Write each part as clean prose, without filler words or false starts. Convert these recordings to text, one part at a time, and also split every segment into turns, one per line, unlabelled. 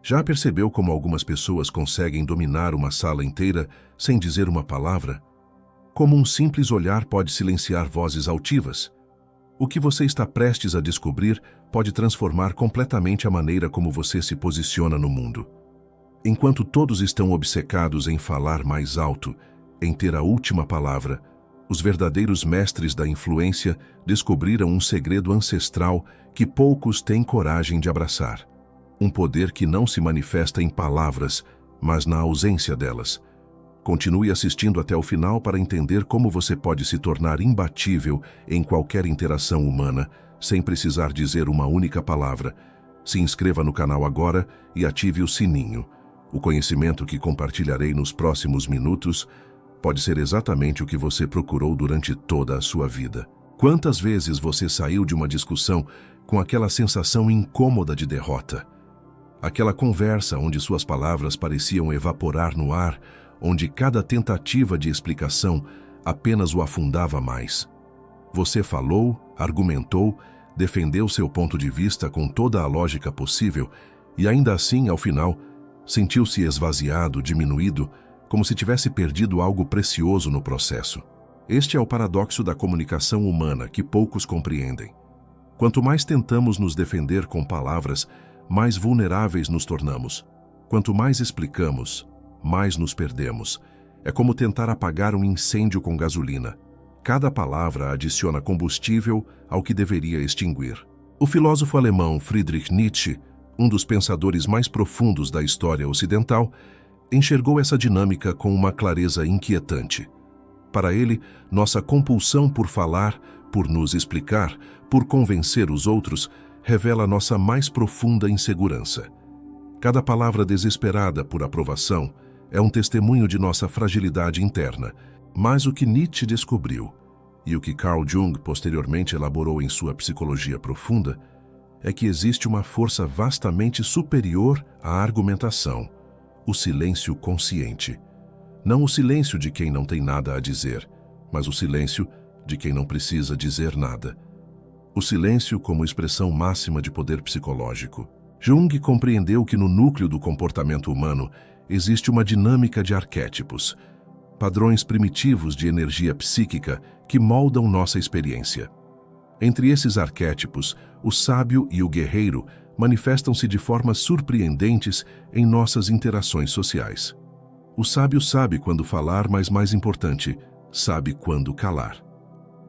Já percebeu como algumas pessoas conseguem dominar uma sala inteira sem dizer uma palavra? Como um simples olhar pode silenciar vozes altivas? O que você está prestes a descobrir pode transformar completamente a maneira como você se posiciona no mundo. Enquanto todos estão obcecados em falar mais alto, em ter a última palavra, os verdadeiros mestres da influência descobriram um segredo ancestral que poucos têm coragem de abraçar. Um poder que não se manifesta em palavras, mas na ausência delas. Continue assistindo até o final para entender como você pode se tornar imbatível em qualquer interação humana, sem precisar dizer uma única palavra. Se inscreva no canal agora e ative o sininho. O conhecimento que compartilharei nos próximos minutos pode ser exatamente o que você procurou durante toda a sua vida. Quantas vezes você saiu de uma discussão com aquela sensação incômoda de derrota? Aquela conversa onde suas palavras pareciam evaporar no ar, onde cada tentativa de explicação apenas o afundava mais. Você falou, argumentou, defendeu seu ponto de vista com toda a lógica possível e ainda assim, ao final, sentiu-se esvaziado, diminuído, como se tivesse perdido algo precioso no processo. Este é o paradoxo da comunicação humana que poucos compreendem. Quanto mais tentamos nos defender com palavras, mais vulneráveis nos tornamos. Quanto mais explicamos, mais nos perdemos. É como tentar apagar um incêndio com gasolina. Cada palavra adiciona combustível ao que deveria extinguir. O filósofo alemão Friedrich Nietzsche, um dos pensadores mais profundos da história ocidental, enxergou essa dinâmica com uma clareza inquietante. Para ele, nossa compulsão por falar, por nos explicar, por convencer os outros, revela nossa mais profunda insegurança. Cada palavra desesperada por aprovação é um testemunho de nossa fragilidade interna, mas o que Nietzsche descobriu, e o que Carl Jung posteriormente elaborou em sua psicologia profunda, é que existe uma força vastamente superior à argumentação, o silêncio consciente. Não o silêncio de quem não tem nada a dizer, mas o silêncio de quem não precisa dizer nada. O silêncio como expressão máxima de poder psicológico. Jung compreendeu que no núcleo do comportamento humano existe uma dinâmica de arquétipos, padrões primitivos de energia psíquica que moldam nossa experiência. Entre esses arquétipos, o sábio e o guerreiro manifestam-se de formas surpreendentes em nossas interações sociais. O sábio sabe quando falar, mas mais importante, sabe quando calar.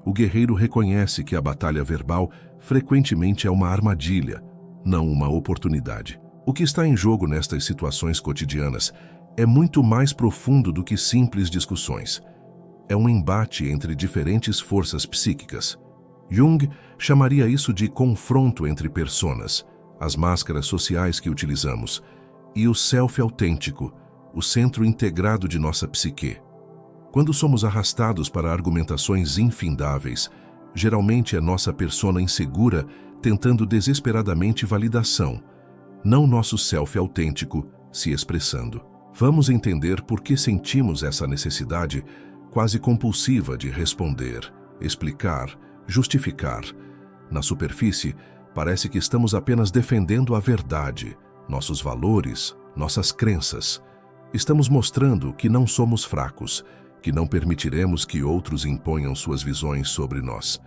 O guerreiro reconhece que a batalha verbal frequentemente é uma armadilha, não uma oportunidade. O que está em jogo nestas situações cotidianas é muito mais profundo do que simples discussões. É um embate entre diferentes forças psíquicas. Jung chamaria isso de confronto entre personas, as máscaras sociais que utilizamos, e o self autêntico, o centro integrado de nossa psique. Quando somos arrastados para argumentações infindáveis, geralmente é nossa persona insegura tentando desesperadamente validação, não nosso self autêntico se expressando. Vamos entender por que sentimos essa necessidade quase compulsiva de responder, explicar, justificar. Na superfície, parece que estamos apenas defendendo a verdade, nossos valores, nossas crenças. Estamos mostrando que não somos fracos, que não permitiremos que outros imponham suas visões sobre nós.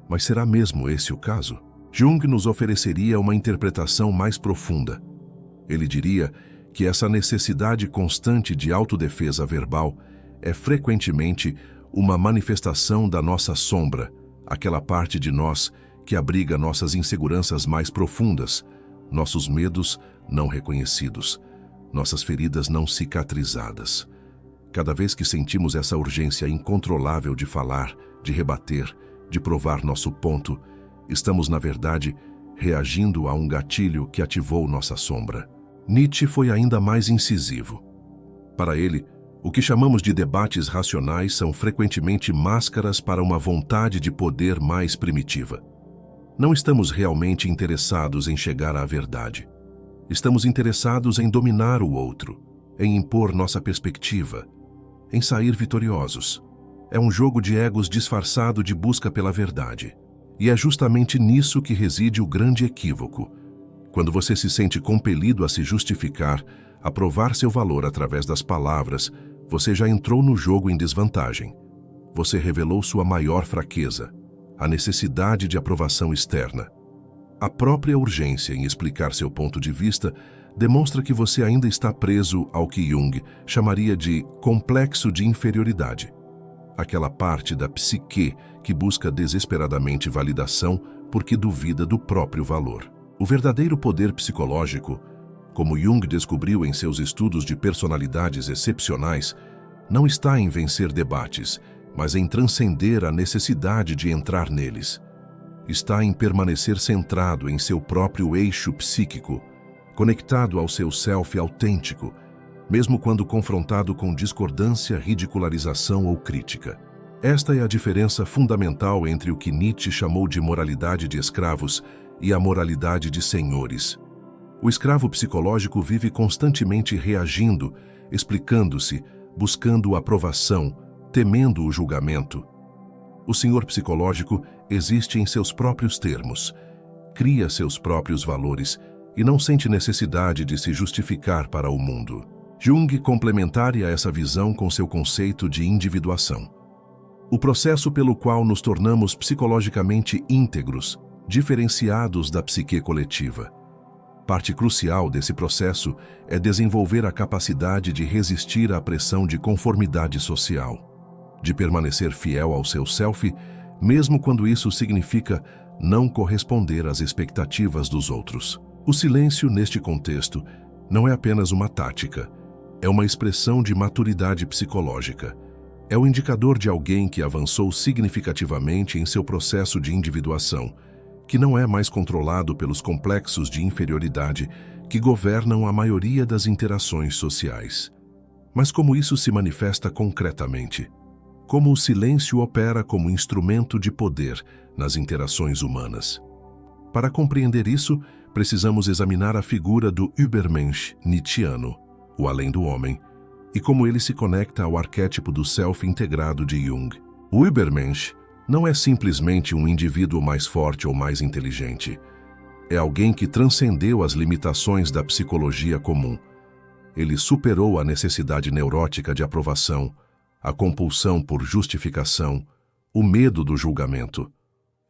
Mas será mesmo esse o caso? Jung nos ofereceria uma interpretação mais profunda. Ele diria que essa necessidade constante de autodefesa verbal é frequentemente uma manifestação da nossa sombra, aquela parte de nós que abriga nossas inseguranças mais profundas, nossos medos não reconhecidos, nossas feridas não cicatrizadas. Cada vez que sentimos essa urgência incontrolável de falar, de rebater, de provar nosso ponto, estamos, na verdade, reagindo a um gatilho que ativou nossa sombra. Nietzsche foi ainda mais incisivo. Para ele, o que chamamos de debates racionais são frequentemente máscaras para uma vontade de poder mais primitiva. Não estamos realmente interessados em chegar à verdade. Estamos interessados em dominar o outro, em impor nossa perspectiva, em sair vitoriosos. É um jogo de egos disfarçado de busca pela verdade. E é justamente nisso que reside o grande equívoco. Quando você se sente compelido a se justificar, a provar seu valor através das palavras, você já entrou no jogo em desvantagem. Você revelou sua maior fraqueza, a necessidade de aprovação externa. A própria urgência em explicar seu ponto de vista demonstra que você ainda está preso ao que Jung chamaria de complexo de inferioridade, aquela parte da psique que busca desesperadamente validação porque duvida do próprio valor. O verdadeiro poder psicológico, como Jung descobriu em seus estudos de personalidades excepcionais, não está em vencer debates, mas em transcender a necessidade de entrar neles. Está em permanecer centrado em seu próprio eixo psíquico, conectado ao seu self autêntico, mesmo quando confrontado com discordância, ridicularização ou crítica. Esta é a diferença fundamental entre o que Nietzsche chamou de moralidade de escravos e a moralidade de senhores. O escravo psicológico vive constantemente reagindo, explicando-se, buscando aprovação, temendo o julgamento. O senhor psicológico existe em seus próprios termos, cria seus próprios valores e não sente necessidade de se justificar para o mundo. Jung complementaria essa visão com seu conceito de individuação. O processo pelo qual nos tornamos psicologicamente íntegros, diferenciados da psique coletiva. Parte crucial desse processo é desenvolver a capacidade de resistir à pressão de conformidade social, de permanecer fiel ao seu self, mesmo quando isso significa não corresponder às expectativas dos outros. O silêncio, neste contexto, não é apenas uma tática, é uma expressão de maturidade psicológica. É o indicador de alguém que avançou significativamente em seu processo de individuação, que não é mais controlado pelos complexos de inferioridade que governam a maioria das interações sociais. Mas como isso se manifesta concretamente? Como o silêncio opera como instrumento de poder nas interações humanas? Para compreender isso, precisamos examinar a figura do Übermensch nietzschiano, o além do homem, e como ele se conecta ao arquétipo do self integrado de Jung. O Übermensch não é simplesmente um indivíduo mais forte ou mais inteligente. É alguém que transcendeu as limitações da psicologia comum. Ele superou a necessidade neurótica de aprovação, a compulsão por justificação, o medo do julgamento.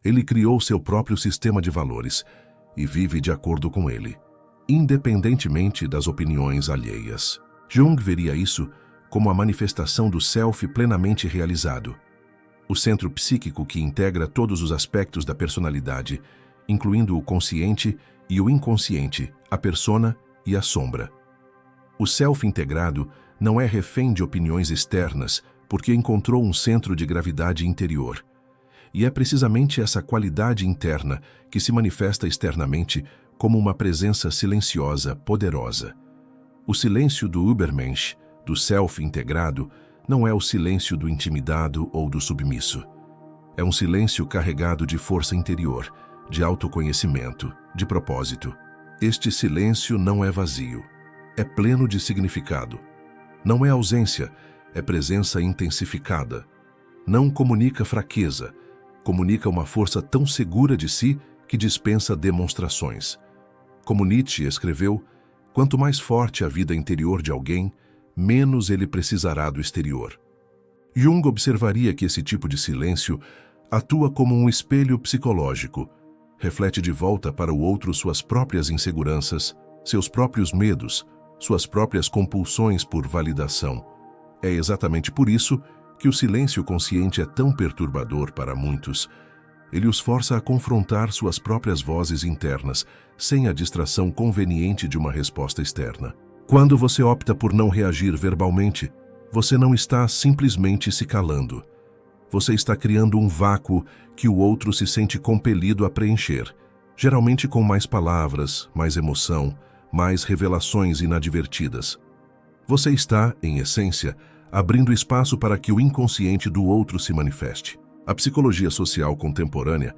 Ele criou seu próprio sistema de valores e vive de acordo com ele, independentemente das opiniões alheias. Jung veria isso como a manifestação do self plenamente realizado, o centro psíquico que integra todos os aspectos da personalidade, incluindo o consciente e o inconsciente, a persona e a sombra. O self integrado não é refém de opiniões externas, porque encontrou um centro de gravidade interior. E é precisamente essa qualidade interna que se manifesta externamente como uma presença silenciosa, poderosa. O silêncio do Übermensch, do self integrado, não é o silêncio do intimidado ou do submisso. É um silêncio carregado de força interior, de autoconhecimento, de propósito. Este silêncio não é vazio, é pleno de significado. Não é ausência, é presença intensificada. Não comunica fraqueza, comunica uma força tão segura de si que dispensa demonstrações. Como Nietzsche escreveu, quanto mais forte a vida interior de alguém, menos ele precisará do exterior. Jung observaria que esse tipo de silêncio atua como um espelho psicológico, reflete de volta para o outro suas próprias inseguranças, seus próprios medos, suas próprias compulsões por validação. É exatamente por isso que o silêncio consciente é tão perturbador para muitos. Ele os força a confrontar suas próprias vozes internas, sem a distração conveniente de uma resposta externa. Quando você opta por não reagir verbalmente, você não está simplesmente se calando. Você está criando um vácuo que o outro se sente compelido a preencher, geralmente com mais palavras, mais emoção, mais revelações inadvertidas. Você está, em essência, abrindo espaço para que o inconsciente do outro se manifeste. A psicologia social contemporânea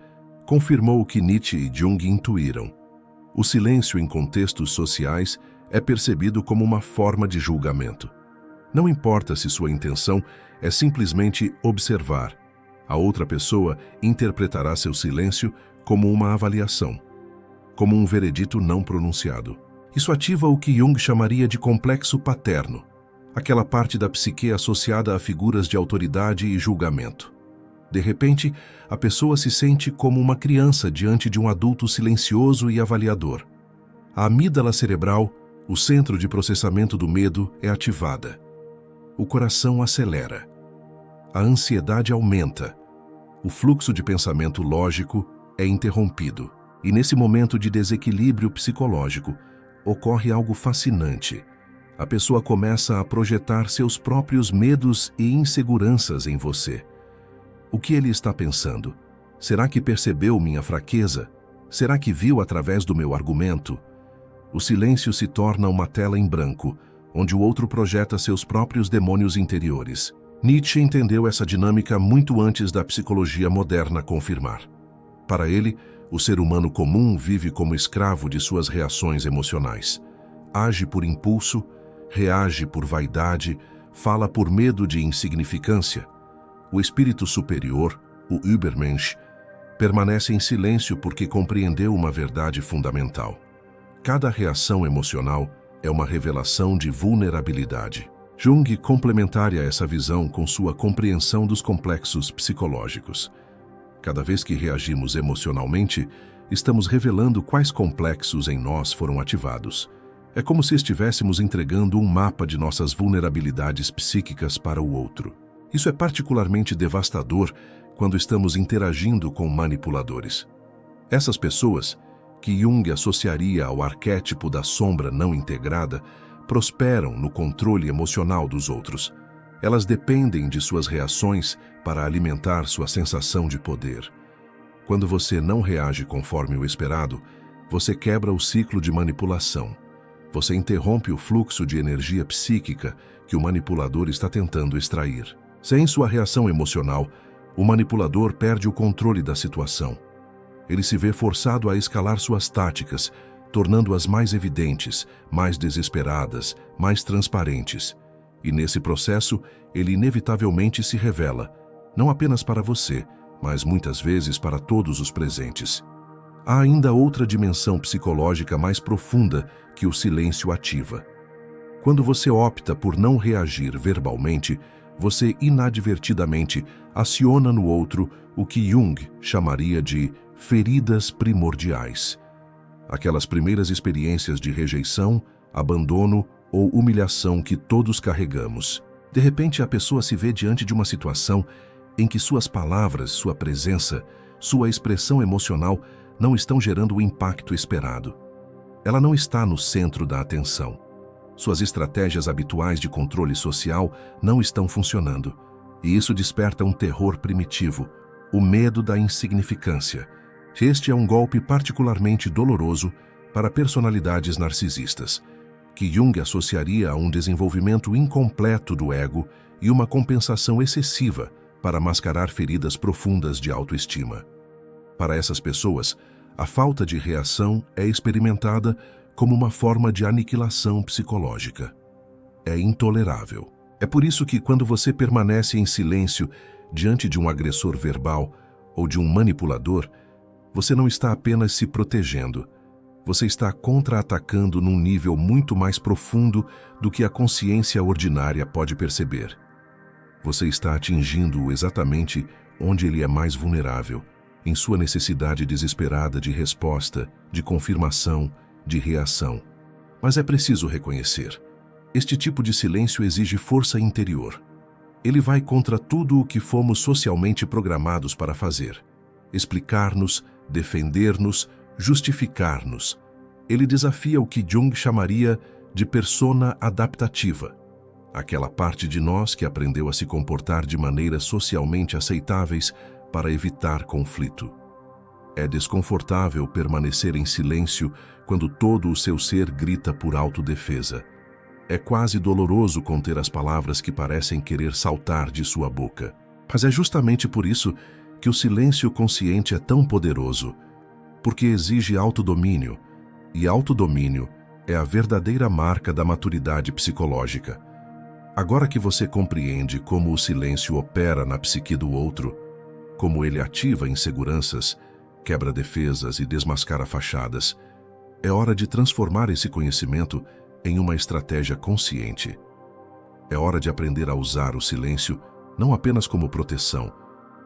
confirmou o que Nietzsche e Jung intuíram. O silêncio em contextos sociais é percebido como uma forma de julgamento. Não importa se sua intenção é simplesmente observar. A outra pessoa interpretará seu silêncio como uma avaliação. como um veredito não pronunciado. Isso ativa o que Jung chamaria de complexo paterno, aquela parte da psique associada a figuras de autoridade e julgamento. De repente, a pessoa se sente como uma criança diante de um adulto silencioso e avaliador. A amígdala cerebral, o centro de processamento do medo, é ativada. O coração acelera. A ansiedade aumenta. O fluxo de pensamento lógico é interrompido. E nesse momento de desequilíbrio psicológico, ocorre algo fascinante. A pessoa começa a projetar seus próprios medos e inseguranças em você. O que ele está pensando? Será que percebeu minha fraqueza? Será que viu através do meu argumento? O silêncio se torna uma tela em branco, onde o outro projeta seus próprios demônios interiores. Nietzsche entendeu essa dinâmica muito antes da psicologia moderna confirmar. Para ele, o ser humano comum vive como escravo de suas reações emocionais. Age por impulso, reage por vaidade, fala por medo de insignificância. O espírito superior, o Übermensch, permanece em silêncio porque compreendeu uma verdade fundamental. Cada reação emocional é uma revelação de vulnerabilidade. Jung complementaria essa visão com sua compreensão dos complexos psicológicos. Cada vez que reagimos emocionalmente, estamos revelando quais complexos em nós foram ativados. É como se estivéssemos entregando um mapa de nossas vulnerabilidades psíquicas para o outro. Isso é particularmente devastador quando estamos interagindo com manipuladores. Essas pessoas, que Jung associaria ao arquétipo da sombra não integrada, prosperam no controle emocional dos outros. Elas dependem de suas reações para alimentar sua sensação de poder. Quando você não reage conforme o esperado, você quebra o ciclo de manipulação. Você interrompe o fluxo de energia psíquica que o manipulador está tentando extrair. Sem sua reação emocional, o manipulador perde o controle da situação. Ele se vê forçado a escalar suas táticas, tornando-as mais evidentes, mais desesperadas, mais transparentes. E nesse processo, ele inevitavelmente se revela, não apenas para você, mas muitas vezes para todos os presentes. Há ainda outra dimensão psicológica mais profunda que o silêncio ativa. Quando você opta por não reagir verbalmente, você inadvertidamente aciona no outro o que Jung chamaria de feridas primordiais. Aquelas primeiras experiências de rejeição, abandono ou humilhação que todos carregamos. De repente, a pessoa se vê diante de uma situação em que suas palavras, sua presença, sua expressão emocional não estão gerando o impacto esperado. Ela não está no centro da atenção. Suas estratégias habituais de controle social não estão funcionando, e isso desperta um terror primitivo, o medo da insignificância. Este é um golpe particularmente doloroso para personalidades narcisistas, que Jung associaria a um desenvolvimento incompleto do ego e uma compensação excessiva para mascarar feridas profundas de autoestima. Para essas pessoas, a falta de reação é experimentada como uma forma de aniquilação psicológica. É intolerável. É por isso que, quando você permanece em silêncio diante de um agressor verbal ou de um manipulador, você não está apenas se protegendo, você está contra-atacando num nível muito mais profundo do que a consciência ordinária pode perceber. Você está atingindo-o exatamente onde ele é mais vulnerável, em sua necessidade desesperada de resposta, de confirmação, de reação. Mas é preciso reconhecer, este tipo de silêncio exige força interior. Ele vai contra tudo o que fomos socialmente programados para fazer. Explicar-nos, defender-nos, justificar-nos. Ele desafia o que Jung chamaria de persona adaptativa, aquela parte de nós que aprendeu a se comportar de maneiras socialmente aceitáveis para evitar conflito. É desconfortável permanecer em silêncio quando todo o seu ser grita por autodefesa. É quase doloroso conter as palavras que parecem querer saltar de sua boca. Mas é justamente por isso que o silêncio consciente é tão poderoso, porque exige autodomínio, e autodomínio é a verdadeira marca da maturidade psicológica. Agora que você compreende como o silêncio opera na psique do outro, como ele ativa inseguranças, quebra defesas e desmascara fachadas. É hora de transformar esse conhecimento em uma estratégia consciente. É hora de aprender a usar o silêncio não apenas como proteção,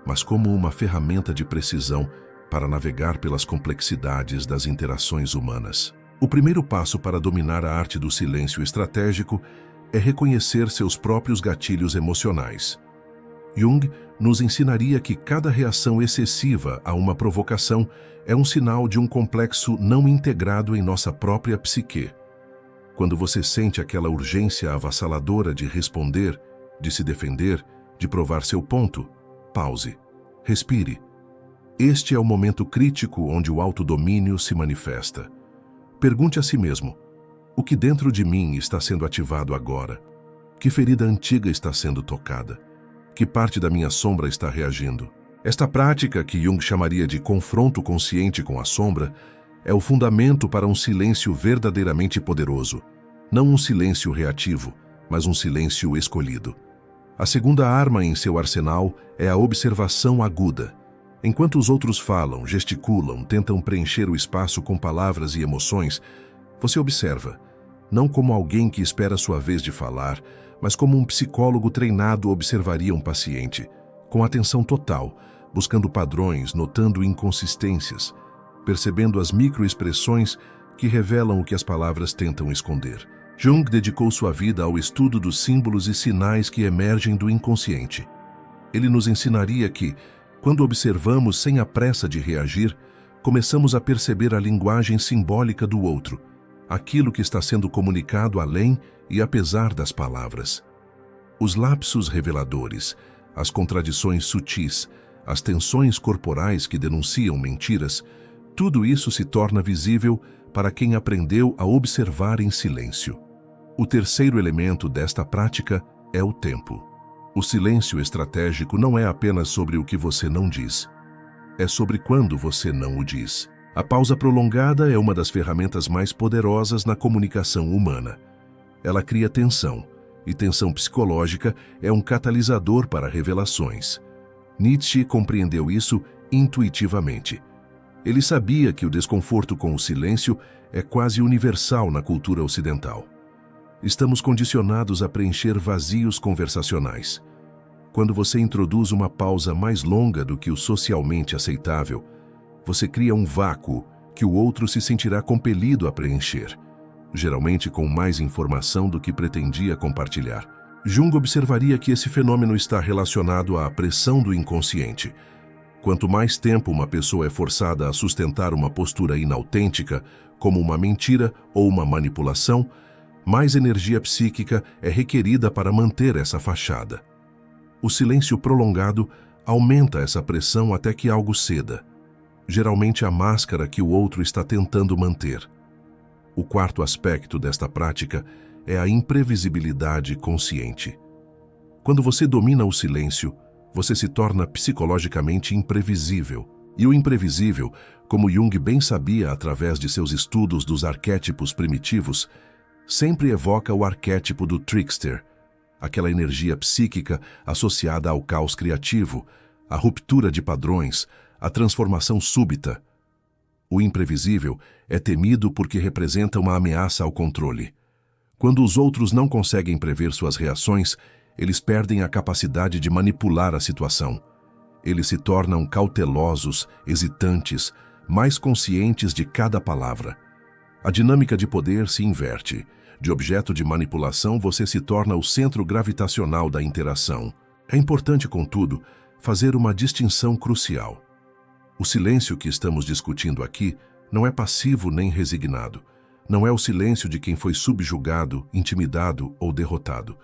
mas como uma ferramenta de precisão para navegar pelas complexidades das interações humanas. O primeiro passo para dominar a arte do silêncio estratégico é reconhecer seus próprios gatilhos emocionais. Jung nos ensinaria que cada reação excessiva a uma provocação é um sinal de um complexo não integrado em nossa própria psique. Quando você sente aquela urgência avassaladora de responder, de se defender, de provar seu ponto, pause, respire. Este é o momento crítico onde o autodomínio se manifesta. Pergunte a si mesmo: o que dentro de mim está sendo ativado agora? Que ferida antiga está sendo tocada? Que parte da minha sombra está reagindo? Esta prática, que Jung chamaria de confronto consciente com a sombra, é o fundamento para um silêncio verdadeiramente poderoso. Não um silêncio reativo, mas um silêncio escolhido. A segunda arma em seu arsenal é a observação aguda. Enquanto os outros falam, gesticulam, tentam preencher o espaço com palavras e emoções, você observa, não como alguém que espera sua vez de falar, mas como um psicólogo treinado observaria um paciente, com atenção total, buscando padrões, notando inconsistências, percebendo as microexpressões que revelam o que as palavras tentam esconder. Jung dedicou sua vida ao estudo dos símbolos e sinais que emergem do inconsciente. Ele nos ensinaria que, quando observamos sem a pressa de reagir, começamos a perceber a linguagem simbólica do outro, aquilo que está sendo comunicado além e apesar das palavras. Os lapsos reveladores, as contradições sutis, as tensões corporais que denunciam mentiras, tudo isso se torna visível para quem aprendeu a observar em silêncio. O terceiro elemento desta prática é o tempo. O silêncio estratégico não é apenas sobre o que você não diz. É sobre quando você não o diz. A pausa prolongada é uma das ferramentas mais poderosas na comunicação humana. Ela cria tensão, e tensão psicológica é um catalisador para revelações. Nietzsche compreendeu isso intuitivamente. Ele sabia que o desconforto com o silêncio é quase universal na cultura ocidental. Estamos condicionados a preencher vazios conversacionais. Quando você introduz uma pausa mais longa do que o socialmente aceitável, você cria um vácuo que o outro se sentirá compelido a preencher, geralmente com mais informação do que pretendia compartilhar. Jung observaria que esse fenômeno está relacionado à pressão do inconsciente. Quanto mais tempo uma pessoa é forçada a sustentar uma postura inautêntica, como uma mentira ou uma manipulação, mais energia psíquica é requerida para manter essa fachada. O silêncio prolongado aumenta essa pressão até que algo ceda, geralmente a máscara que o outro está tentando manter. O quarto aspecto desta prática é a imprevisibilidade consciente. Quando você domina o silêncio, você se torna psicologicamente imprevisível. E o imprevisível, como Jung bem sabia através de seus estudos dos arquétipos primitivos, sempre evoca o arquétipo do trickster, aquela energia psíquica associada ao caos criativo, à ruptura de padrões, à transformação súbita. O imprevisível é temido porque representa uma ameaça ao controle. Quando os outros não conseguem prever suas reações, eles perdem a capacidade de manipular a situação. Eles se tornam cautelosos, hesitantes, mais conscientes de cada palavra. A dinâmica de poder se inverte. De objeto de manipulação, você se torna o centro gravitacional da interação. É importante, contudo, fazer uma distinção crucial. O silêncio que estamos discutindo aqui não é passivo nem resignado. Não é o silêncio de quem foi subjugado, intimidado ou derrotado.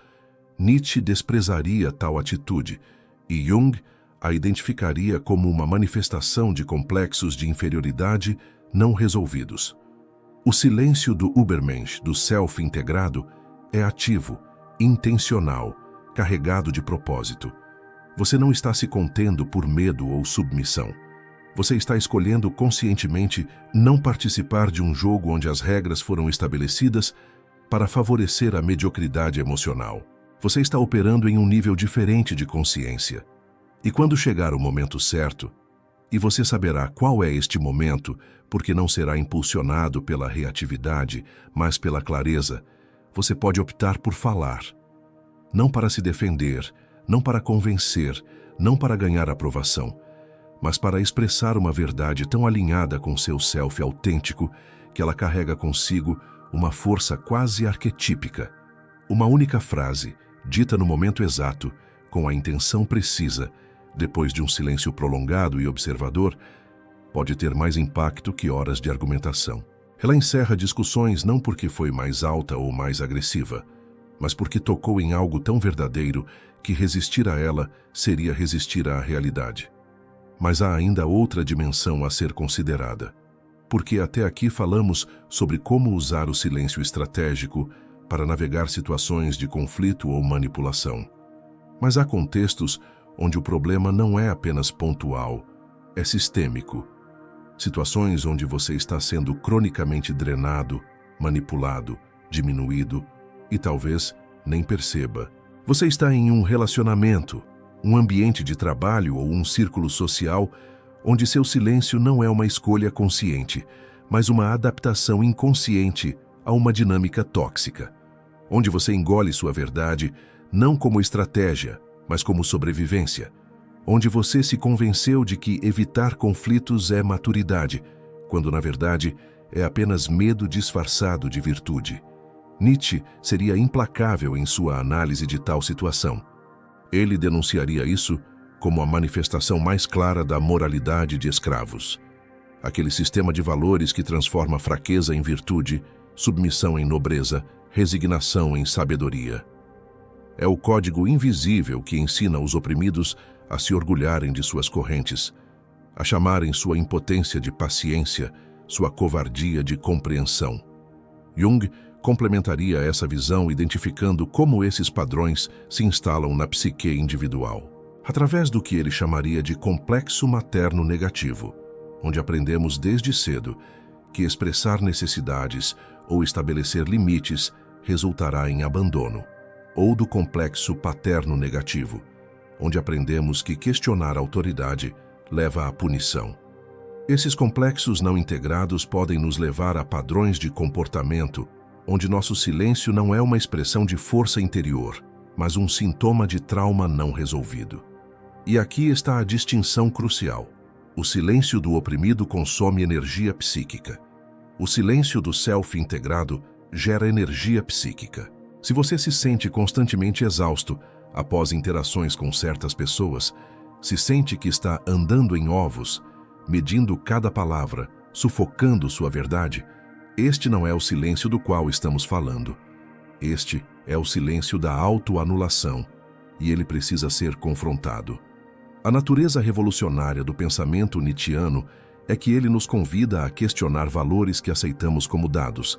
Nietzsche desprezaria tal atitude e Jung a identificaria como uma manifestação de complexos de inferioridade não resolvidos. O silêncio do Übermensch, do self integrado, é ativo, intencional, carregado de propósito. Você não está se contendo por medo ou submissão. Você está escolhendo conscientemente não participar de um jogo onde as regras foram estabelecidas para favorecer a mediocridade emocional. Você está operando em um nível diferente de consciência. E quando chegar o momento certo, E você saberá qual é este momento, porque não será impulsionado pela reatividade, mas pela clareza. Você pode optar por falar. Não para se defender, não para convencer, não para ganhar aprovação, mas para expressar uma verdade tão alinhada com seu self autêntico que ela carrega consigo uma força quase arquetípica. Uma única frase, dita no momento exato, com a intenção precisa, depois de um silêncio prolongado e observador, pode ter mais impacto que horas de argumentação. Ela encerra discussões não porque foi mais alta ou mais agressiva, mas porque tocou em algo tão verdadeiro que resistir a ela seria resistir à realidade. Mas há ainda outra dimensão a ser considerada, porque até aqui falamos sobre como usar o silêncio estratégico para navegar situações de conflito ou manipulação. Mas há contextos onde o problema não é apenas pontual, é sistêmico. Situações onde você está sendo cronicamente drenado, manipulado, diminuído e talvez nem perceba. Você está em um relacionamento, um ambiente de trabalho ou um círculo social onde seu silêncio não é uma escolha consciente, mas uma adaptação inconsciente a uma dinâmica tóxica, onde você engole sua verdade não como estratégia, mas como sobrevivência, onde você se convenceu de que evitar conflitos é maturidade, quando na verdade é apenas medo disfarçado de virtude. Nietzsche seria implacável em sua análise de tal situação. Ele denunciaria isso como a manifestação mais clara da moralidade de escravos. Aquele sistema de valores que transforma fraqueza em virtude, submissão em nobreza, resignação em sabedoria. É o código invisível que ensina os oprimidos a se orgulharem de suas correntes, a chamarem sua impotência de paciência, sua covardia de compreensão. Jung complementaria essa visão identificando como esses padrões se instalam na psique individual, através do que ele chamaria de complexo materno negativo, onde aprendemos desde cedo que expressar necessidades ou estabelecer limites resultará em abandono, ou do complexo paterno negativo, onde aprendemos que questionar a autoridade leva à punição. Esses complexos não integrados podem nos levar a padrões de comportamento onde nosso silêncio não é uma expressão de força interior, mas um sintoma de trauma não resolvido. E aqui está a distinção crucial. O silêncio do oprimido consome energia psíquica. O silêncio do self integrado gera energia psíquica. Se você se sente constantemente exausto após interações com certas pessoas, se sente que está andando em ovos, medindo cada palavra, sufocando sua verdade, este não é o silêncio do qual estamos falando. Este é o silêncio da autoanulação, e ele precisa ser confrontado. A natureza revolucionária do pensamento nietzschiano é que ele nos convida a questionar valores que aceitamos como dados.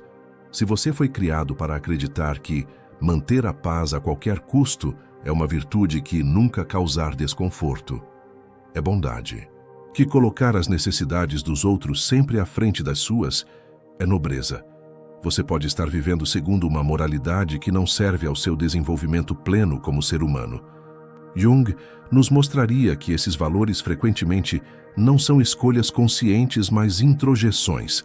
Se você foi criado para acreditar que manter a paz a qualquer custo é uma virtude que nunca causar desconforto, é bondade. Que colocar as necessidades dos outros sempre à frente das suas é nobreza. Você pode estar vivendo segundo uma moralidade que não serve ao seu desenvolvimento pleno como ser humano. Jung nos mostraria que esses valores frequentemente não são escolhas conscientes, mas introjeções,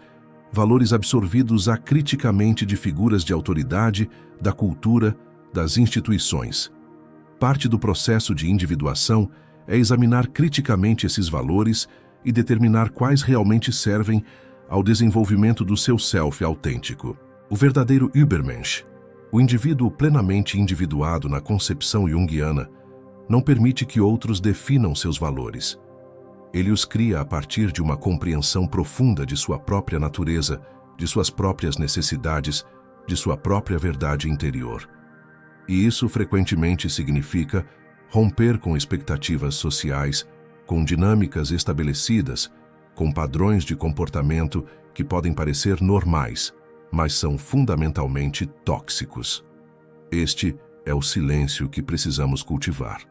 valores absorvidos acriticamente de figuras de autoridade, da cultura, das instituições. Parte do processo de individuação é examinar criticamente esses valores e determinar quais realmente servem ao desenvolvimento do seu self autêntico. O verdadeiro Übermensch, o indivíduo plenamente individuado na concepção junguiana, não permite que outros definam seus valores. Ele os cria a partir de uma compreensão profunda de sua própria natureza, de suas próprias necessidades, de sua própria verdade interior. E isso frequentemente significa romper com expectativas sociais, com dinâmicas estabelecidas, com padrões de comportamento que podem parecer normais, mas são fundamentalmente tóxicos. Este é o silêncio que precisamos cultivar.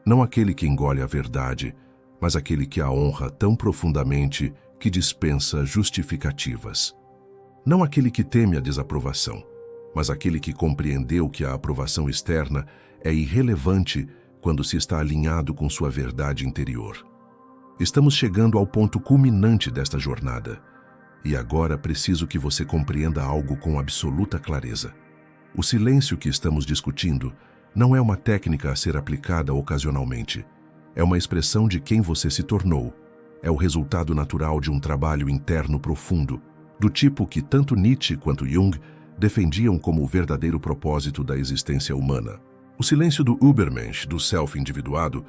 Não aquele que engole a verdade, mas aquele que a honra tão profundamente que dispensa justificativas. Não aquele que teme a desaprovação, mas aquele que compreendeu que a aprovação externa é irrelevante quando se está alinhado com sua verdade interior. Estamos chegando ao ponto culminante desta jornada. E agora preciso que você compreenda algo com absoluta clareza. O silêncio que estamos discutindo não é uma técnica a ser aplicada ocasionalmente. É uma expressão de quem você se tornou. É o resultado natural de um trabalho interno profundo, do tipo que tanto Nietzsche quanto Jung defendiam como o verdadeiro propósito da existência humana. O silêncio do Übermensch, do self-individuado,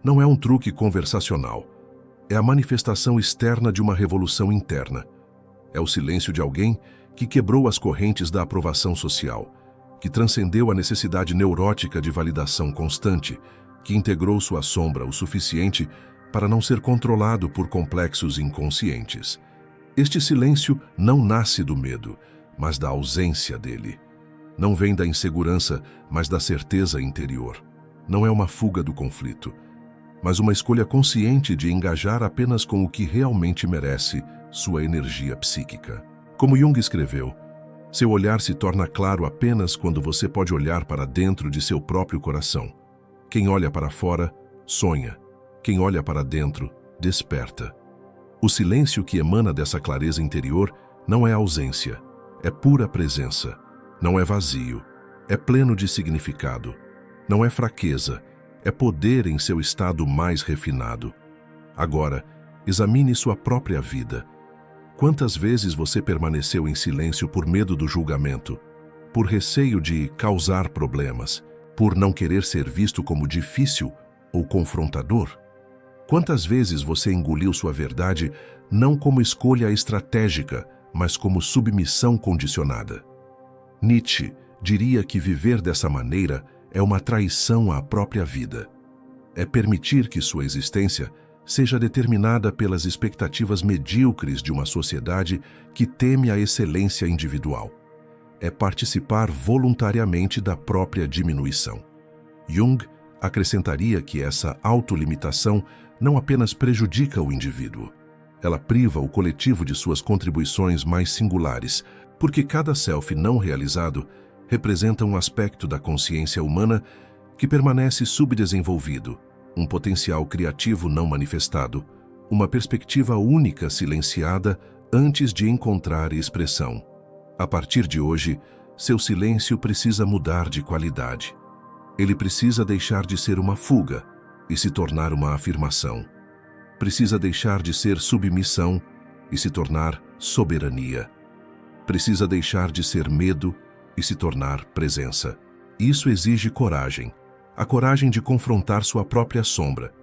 não é um truque conversacional. É a manifestação externa de uma revolução interna. É o silêncio de alguém que quebrou as correntes da aprovação social, que transcendeu a necessidade neurótica de validação constante, que integrou sua sombra o suficiente para não ser controlado por complexos inconscientes. Este silêncio não nasce do medo, mas da ausência dele. Não vem da insegurança, mas da certeza interior. Não é uma fuga do conflito, mas uma escolha consciente de engajar apenas com o que realmente merece sua energia psíquica. Como Jung escreveu, seu olhar se torna claro apenas quando você pode olhar para dentro de seu próprio coração. Quem olha para fora, sonha. Quem olha para dentro, desperta. O silêncio que emana dessa clareza interior não é ausência, é pura presença. Não é vazio, é pleno de significado. Não é fraqueza, é poder em seu estado mais refinado. Agora, examine sua própria vida. Quantas vezes você permaneceu em silêncio por medo do julgamento, por receio de causar problemas, por não querer ser visto como difícil ou confrontador? Quantas vezes você engoliu sua verdade não como escolha estratégica, mas como submissão condicionada? Nietzsche diria que viver dessa maneira é uma traição à própria vida. É permitir que sua existência seja determinada pelas expectativas medíocres de uma sociedade que teme a excelência individual. É participar voluntariamente da própria diminuição. Jung acrescentaria que essa autolimitação não apenas prejudica o indivíduo, ela priva o coletivo de suas contribuições mais singulares, porque cada self não realizado representa um aspecto da consciência humana que permanece subdesenvolvido, um potencial criativo não manifestado, uma perspectiva única silenciada antes de encontrar expressão. A partir de hoje, seu silêncio precisa mudar de qualidade. Ele precisa deixar de ser uma fuga e se tornar uma afirmação. Precisa deixar de ser submissão e se tornar soberania. Precisa deixar de ser medo e se tornar presença. Isso exige coragem. A coragem de confrontar sua própria sombra,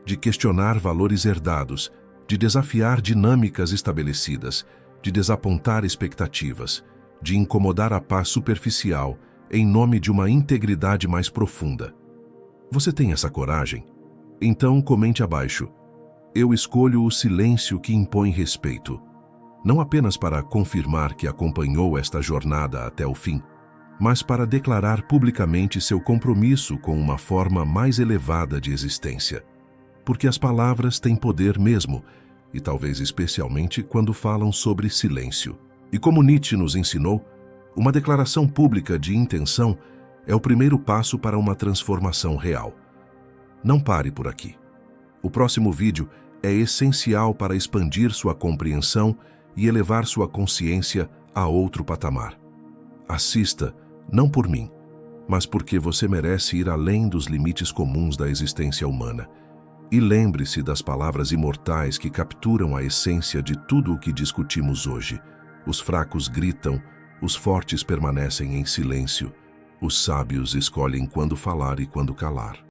de questionar valores herdados, de desafiar dinâmicas estabelecidas, de desapontar expectativas, de incomodar a paz superficial em nome de uma integridade mais profunda. Você tem essa coragem? Então comente abaixo. Eu escolho o silêncio que impõe respeito, não apenas para confirmar que acompanhou esta jornada até o fim, mas para declarar publicamente seu compromisso com uma forma mais elevada de existência. Porque as palavras têm poder mesmo, e talvez especialmente quando falam sobre silêncio. E como Nietzsche nos ensinou, uma declaração pública de intenção é o primeiro passo para uma transformação real. Não pare por aqui. O próximo vídeo é essencial para expandir sua compreensão e elevar sua consciência a outro patamar. Assista, não por mim, mas porque você merece ir além dos limites comuns da existência humana. E lembre-se das palavras imortais que capturam a essência de tudo o que discutimos hoje. Os fracos gritam, os fortes permanecem em silêncio, os sábios escolhem quando falar e quando calar.